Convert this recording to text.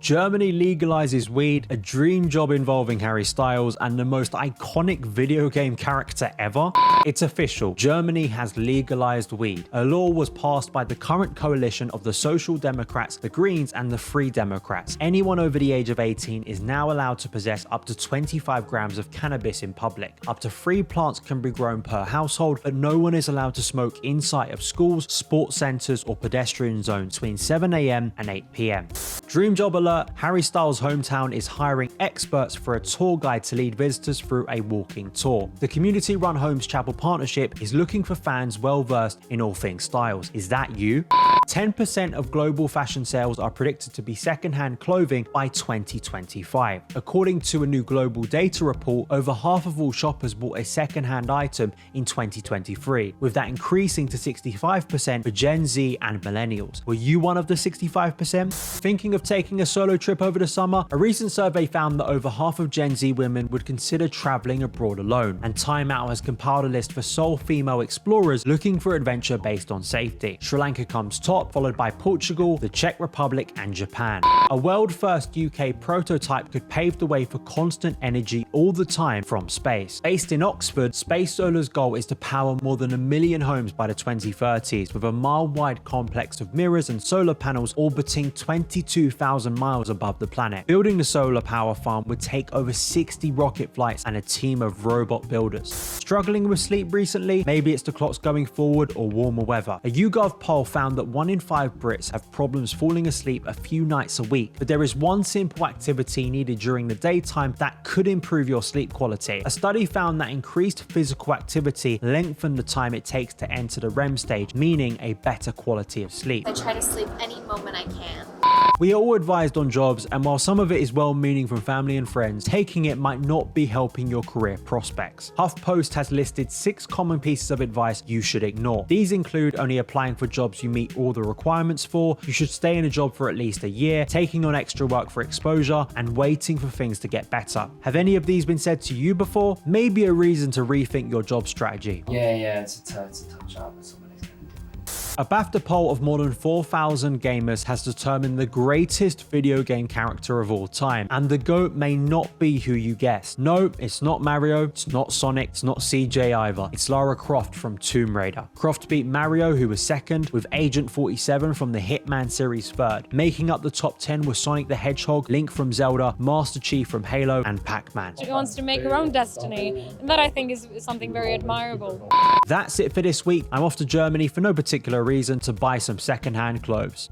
Germany legalizes weed, a dream job involving Harry Styles, and the most iconic video game character ever? It's official. Germany has legalized weed. A law was passed by the current coalition of the Social Democrats, the Greens, and the Free Democrats. Anyone over the age of 18 is now allowed to possess up to 25 grams of cannabis in public. Up to 3 plants can be grown per household, but no one is allowed to smoke inside of schools, sports centers, or pedestrian zones between 7 AM and 8 PM. Dream job alert: Harry Styles' hometown is hiring experts for a tour guide to lead visitors through a walking tour. The community-run Holmes Chapel partnership is looking for fans well-versed in all things Styles. Is that you? 10% of global fashion sales are predicted to be second-hand clothing by 2025. According to a new global data report, over half of all shoppers bought a second-hand item in 2023, with that increasing to 65% for Gen Z and millennials. Were you one of the 65%? Thinking of taking a solo trip over the summer? A recent survey found that over half of Gen Z women would consider traveling abroad alone, and Time Out has compiled a list for sole female explorers looking for adventure based on safety. Sri Lanka comes top, followed by Portugal, the Czech Republic, and Japan. A world-first UK prototype could pave the way for constant energy all the time from space. Based in Oxford, Space Solar's goal is to power more than 1 million homes by the 2030s, with a mile-wide complex of mirrors and solar panels orbiting 22,000 miles above the planet. Building the solar power farm would take over 60 rocket flights and a team of robot builders. Struggling with sleep recently? Maybe it's the clocks going forward or warmer weather. A YouGov poll found that 1 in 5 Brits have problems falling asleep a few nights a week, but there is one simple activity needed during the daytime that could improve your sleep quality. A study found that increased physical activity lengthened the time it takes to enter the REM stage, meaning a better quality of sleep. I try to sleep any moment I can. We are all advised on jobs, and while some of it is well-meaning from family and friends, taking it might not be helping your career prospects. HuffPost has listed 6 common pieces of advice you should ignore. These include only applying for jobs you meet all the requirements for, you should stay in a job for at least a year, taking on extra work for exposure, and waiting for things to get better. Have any of these been said to you before? Maybe a reason to rethink your job strategy. Yeah, it's a tough job, but somebody's gonna do it. A BAFTA poll of more than 4,000 gamers has determined the greatest video game character of all time, and the GOAT may not be who you guessed. No, it's not Mario, it's not Sonic, it's not CJ either. It's Lara Croft from Tomb Raider. Croft beat Mario, who was second, with Agent 47 from the Hitman series third. Making up the top 10 were Sonic the Hedgehog, Link from Zelda, Master Chief from Halo, and Pac-Man. She wants to make her own destiny, and that I think is something very admirable. That's it for this week. I'm off to Germany for no particular reason to buy some secondhand clothes.